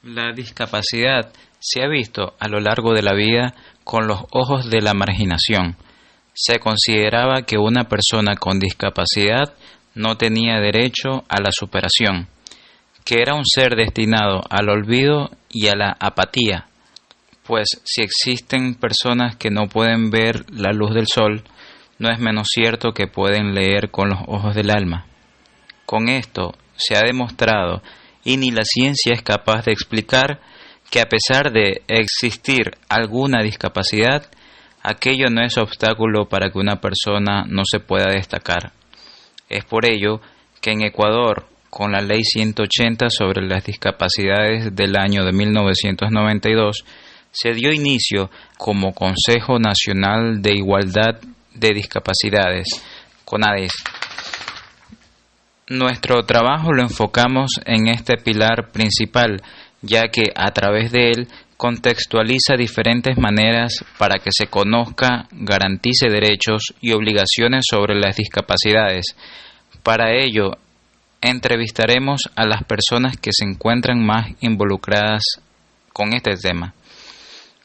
La discapacidad se ha visto a lo largo de la vida con los ojos de la marginación. Se consideraba que una persona con discapacidad no tenía derecho a la superación, que era un ser destinado al olvido y a la apatía, pues si existen personas que no pueden ver la luz del sol, no es menos cierto que pueden leer con los ojos del alma. Con esto se ha demostrado, y ni la ciencia es capaz de explicar, que a pesar de existir alguna discapacidad, aquello no es obstáculo para que una persona no se pueda destacar. Es por ello que en Ecuador, con la Ley 180 sobre las discapacidades del año de 1992, se dio inicio como Consejo Nacional de Igualdad de Discapacidades, CONADIS. Nuestro trabajo lo enfocamos en este pilar principal, ya que a través de él contextualiza diferentes maneras para que se conozca, garantice derechos y obligaciones sobre las discapacidades. Para ello, entrevistaremos a las personas que se encuentran más involucradas con este tema.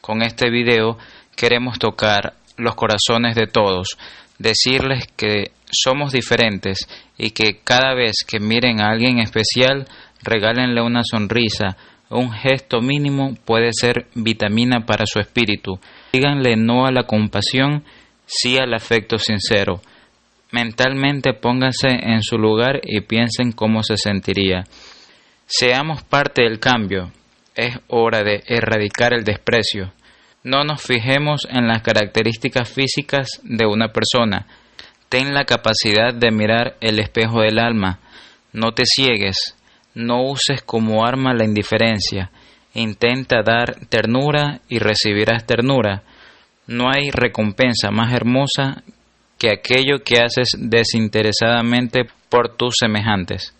Con este video queremos tocar los corazones de todos, decirles que somos diferentes y que cada vez que miren a alguien especial, regálenle una sonrisa. Un gesto mínimo puede ser vitamina para su espíritu. Díganle no a la compasión, sí al afecto sincero. Mentalmente pónganse en su lugar y piensen cómo se sentiría. Seamos parte del cambio. Es hora de erradicar el desprecio. No nos fijemos en las características físicas de una persona. Ten la capacidad de mirar el espejo del alma. No te ciegues. No uses como arma la indiferencia. Intenta dar ternura y recibirás ternura. No hay recompensa más hermosa que aquello que haces desinteresadamente por tus semejantes.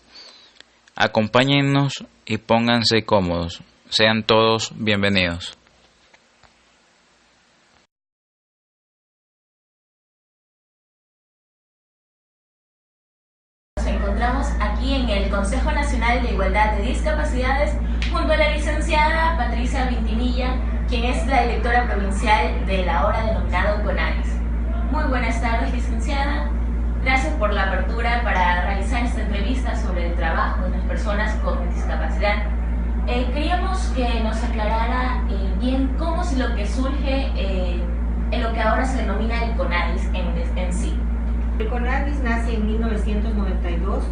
Acompáñennos y pónganse cómodos. Sean todos bienvenidos. Nos encontramos aquí en el Consejo Nacional de Igualdad de Discapacidades junto a la licenciada Patricia Vintimilla, quien es la directora provincial del ahora denominado CONADIS. Muy buenas tardes, licenciada. Gracias por la apertura para realizar esta entrevista sobre el trabajo de las personas con discapacidad. Queríamos que nos aclarara bien cómo es lo que surge en lo que ahora se denomina el CONADIS en sí. El CONADIS nace en 1992,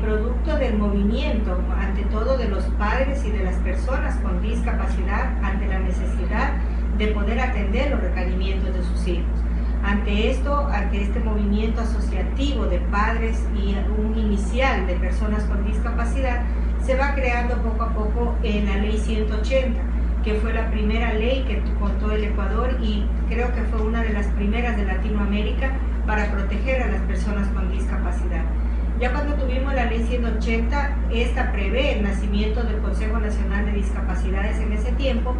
producto del movimiento, ante todo de los padres y de las personas con discapacidad, ante la necesidad de poder atender los requerimientos de sus hijos. Ante este movimiento asociativo de padres y un inicial de personas con discapacidad, se va creando poco a poco la Ley 180, que fue la primera ley que contó el Ecuador y creo que fue una de las primeras de Latinoamérica para proteger a las personas con discapacidad. Ya cuando tuvimos la Ley 180, esta prevé el nacimiento del Consejo Nacional de Discapacidades en ese tiempo,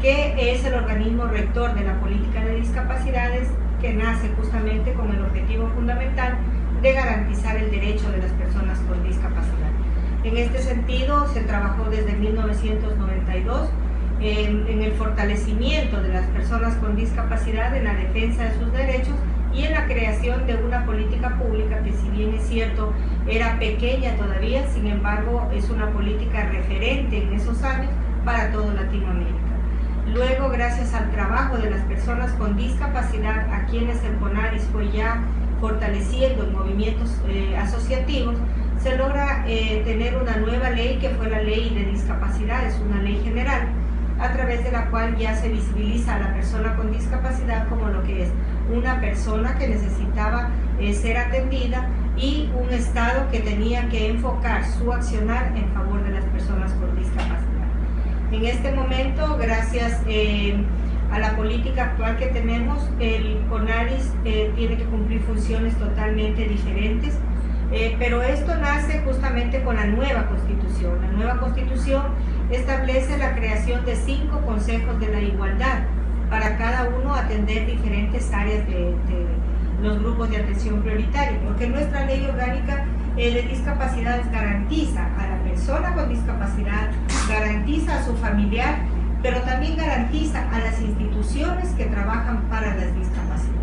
que es el organismo rector de la política de discapacidades, que nace justamente con el objetivo fundamental de garantizar el derecho de las personas con discapacidad. En este sentido, se trabajó desde 1992 en el fortalecimiento de las personas con discapacidad, en la defensa de sus derechos y en la creación de una política pública que, si bien es cierto, era pequeña todavía, sin embargo, es una política referente en esos años para toda Latinoamérica. Luego, gracias al trabajo de las personas con discapacidad, a quienes el CONADIS fue ya fortaleciendo en movimientos asociativos, se logra tener una nueva ley que fue la Ley de Discapacidades, una ley general, a través de la cual ya se visibiliza a la persona con discapacidad como lo que es una persona que necesitaba ser atendida y un Estado que tenía que enfocar su accionar en favor de las personas con discapacidad. En este momento, gracias a la política actual que tenemos, el CONADIS tiene que cumplir funciones totalmente diferentes, pero esto nace justamente con la nueva Constitución. La nueva Constitución establece la creación de 5 consejos de la igualdad, para cada uno atender diferentes áreas de los grupos de atención prioritaria, porque nuestra ley orgánica de discapacidades garantiza a la persona con discapacidad garantiza a su familiar, pero también garantiza a las instituciones que trabajan para las discapacidades.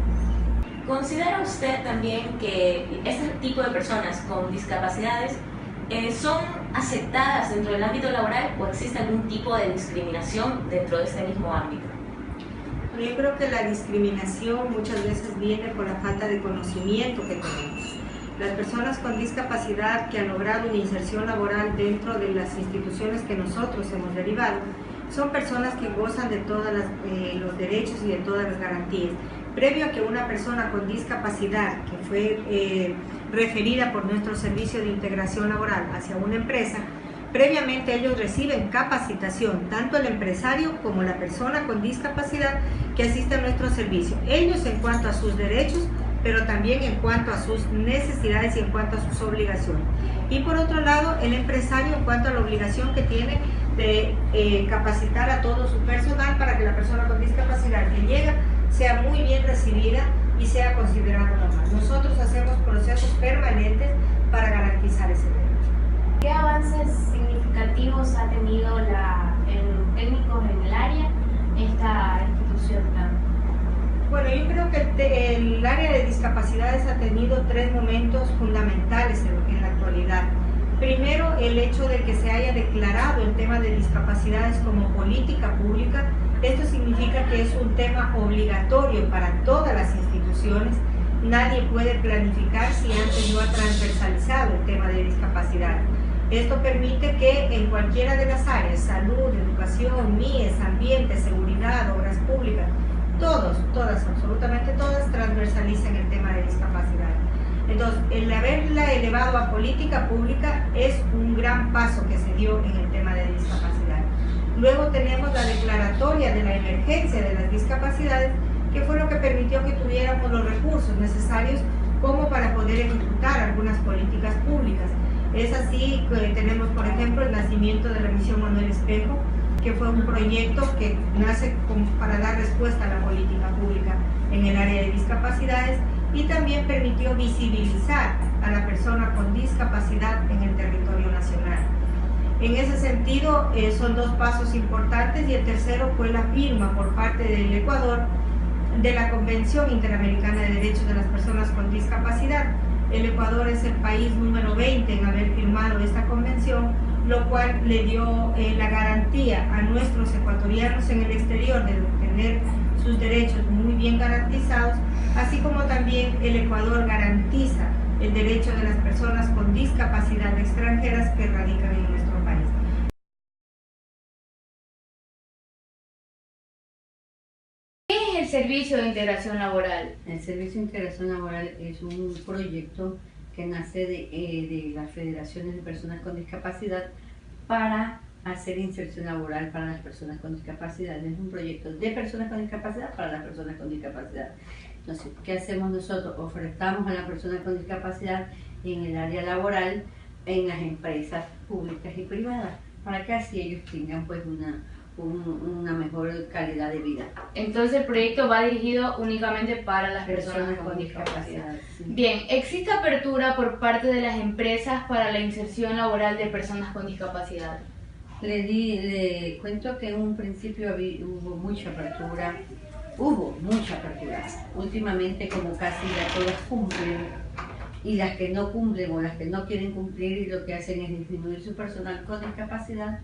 ¿Considera usted también que este tipo de personas con discapacidades son aceptadas dentro del ámbito laboral o existe algún tipo de discriminación dentro de este mismo ámbito? Yo creo que la discriminación muchas veces viene por la falta de conocimiento que tenemos. Las personas con discapacidad que han logrado una inserción laboral dentro de las instituciones que nosotros hemos derivado son personas que gozan de todos los derechos y de todas las garantías. Previo a que una persona con discapacidad que fue referida por nuestro servicio de integración laboral hacia una empresa, previamente ellos reciben capacitación, tanto el empresario como la persona con discapacidad que asiste a nuestro servicio. Ellos en cuanto a sus derechos, pero también en cuanto a sus necesidades y en cuanto a sus obligaciones. Y por otro lado, el empresario en cuanto a la obligación que tiene de capacitar a todo su personal para que la persona con discapacidad que llega sea muy bien recibida y sea considerada normal. Nosotros hacemos procesos permanentes para garantizar ese derecho. ¿Qué avances significativos ha tenido en técnicos en el área esta institución? Bueno, yo creo que el área de discapacidades ha tenido 3 momentos fundamentales en la actualidad. Primero, el hecho de que se haya declarado el tema de discapacidades como política pública. Esto significa que es un tema obligatorio para todas las instituciones. Nadie puede planificar si antes no ha transversalizado el tema de discapacidad. Esto permite que en cualquiera de las áreas, salud, educación, MIES, ambiente, seguridad, obras públicas, todas, absolutamente todas, transversalicen el tema de discapacidad. Entonces, el haberla elevado a política pública es un gran paso que se dio en el tema de discapacidad. Luego tenemos la declaratoria de la emergencia de las discapacidades, que fue lo que permitió que tuviéramos los recursos necesarios como para poder ejecutar algunas políticas públicas. Es así que tenemos, por ejemplo, el nacimiento de la misión Manuel Espejo, que fue un proyecto que nace para dar respuesta a la política pública en el área de discapacidades y también permitió visibilizar a la persona con discapacidad en el territorio nacional. En ese sentido, son 2 pasos importantes, y el tercero fue la firma por parte del Ecuador de la Convención Interamericana de Derechos de las Personas con Discapacidad. El Ecuador es el país número 20 en haber firmado esta convención, lo cual le dio la garantía a nuestros ecuatorianos en el exterior de tener sus derechos muy bien garantizados, así como también el Ecuador garantiza el derecho de las personas con discapacidad extranjeras que radican en nuestro país. ¿Qué es el Servicio de Integración Laboral? El Servicio de Integración Laboral es un proyecto que nace de las federaciones de personas con discapacidad para hacer inserción laboral para las personas con discapacidad. Es un proyecto de personas con discapacidad para las personas con discapacidad. Entonces, ¿qué hacemos nosotros? Ofertamos a las personas con discapacidad en el área laboral, en las empresas públicas y privadas, para que así ellos tengan pues una mejor calidad de vida. Entonces el proyecto va dirigido únicamente para las personas con discapacidad. Sí. Bien, ¿existe apertura por parte de las empresas para la inserción laboral de personas con discapacidad? Le cuento que en un principio hubo mucha apertura. Últimamente, como casi ya todas cumplen, y las que no cumplen o las que no quieren cumplir, lo que hacen es disminuir su personal con discapacidad,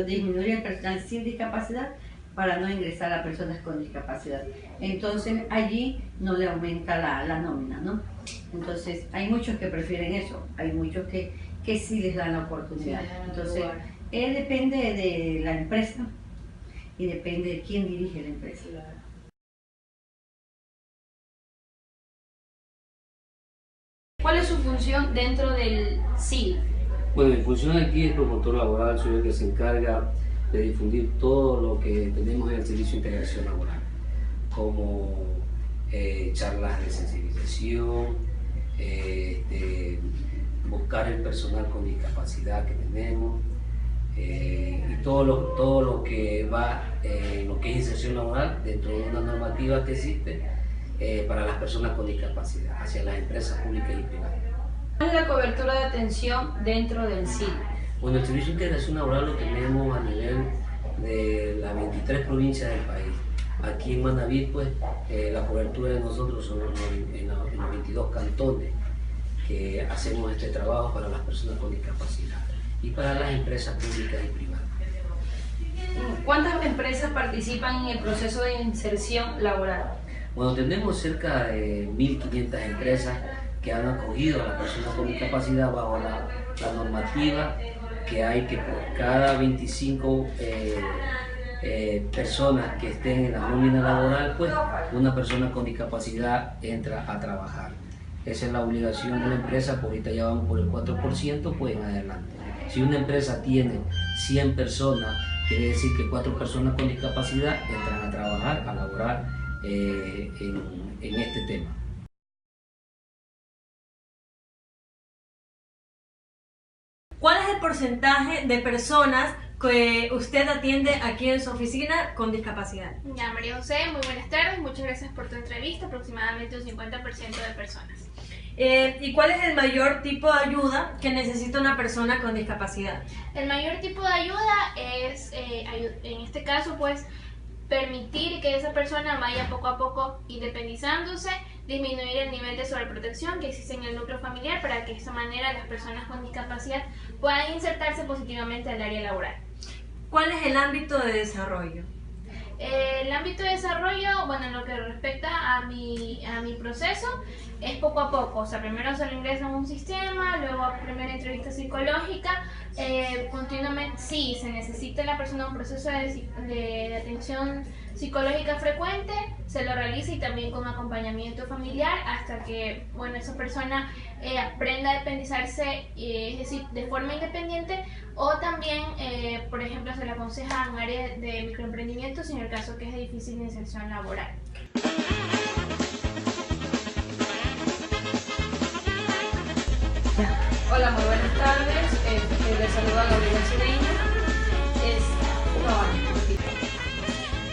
disminuir el personal sin discapacidad para no ingresar a personas con discapacidad. Entonces allí no le aumenta la nómina, ¿no? Entonces hay muchos que prefieren eso, hay muchos que sí les dan la oportunidad. Entonces depende de la empresa y depende de quién dirige la empresa. ¿Cuál es su función dentro del SIL? Bueno, mi función aquí es promotor laboral, soy el que se encarga de difundir todo lo que tenemos en el Servicio de Integración Laboral, como charlas de sensibilización, buscar el personal con discapacidad que tenemos, y todo lo que va en lo que es inserción laboral dentro de una normativa que existe para las personas con discapacidad hacia las empresas públicas y privadas. ¿Cuál es la cobertura de atención dentro del SIL? Bueno, el servicio de integración laboral lo tenemos a nivel de las 23 provincias del país. Aquí en Manaví, pues, la cobertura de nosotros son en los 22 cantones que hacemos este trabajo para las personas con discapacidad y para las empresas públicas y privadas. ¿Cuántas empresas participan en el proceso de inserción laboral? Bueno, tenemos cerca de 1.500 empresas que han acogido a las personas con discapacidad bajo la normativa que hay, que por cada 25 personas que estén en la nómina laboral, pues una persona con discapacidad entra a trabajar. Esa es la obligación de la empresa, por ahorita ya vamos por el 4%, pues en adelante. Si una empresa tiene 100 personas, quiere decir que 4 personas con discapacidad entran a trabajar, a laborar en este tema. ¿Cuál es el porcentaje de personas que usted atiende aquí en su oficina con discapacidad? Ya, María José, muy buenas tardes, muchas gracias por tu entrevista, aproximadamente un 50% de personas. ¿Y cuál es el mayor tipo de ayuda que necesita una persona con discapacidad? El mayor tipo de ayuda es, en este caso, pues, permitir que esa persona vaya poco a poco independizándose, disminuir el nivel de sobreprotección que existe en el núcleo familiar para que de esta manera las personas con discapacidad puedan insertarse positivamente al área laboral. ¿Cuál es el ámbito de desarrollo? El ámbito de desarrollo, bueno, en lo que respecta a mi proceso, es poco a poco. O sea, primero se lo ingresa en un sistema, luego primera entrevista psicológica, continuamente, sí, se necesita en la persona un proceso de atención psicológica frecuente, se lo realiza y también con acompañamiento familiar hasta que, bueno, esa persona aprenda a independizarse, es decir, de forma independiente, o también, por ejemplo, se le aconseja en área de microemprendimiento si en el caso que es de difícil inserción laboral. Hola, muy buenas tardes. Les saluda Gabriela Cireña.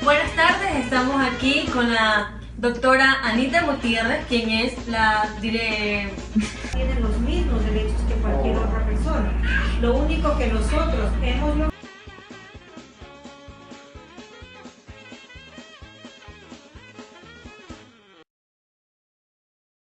Buenas tardes, estamos aquí con la doctora Anita Gutiérrez, quien es la Tienen los mismos derechos que cualquier otra persona. Lo único que nosotros hemos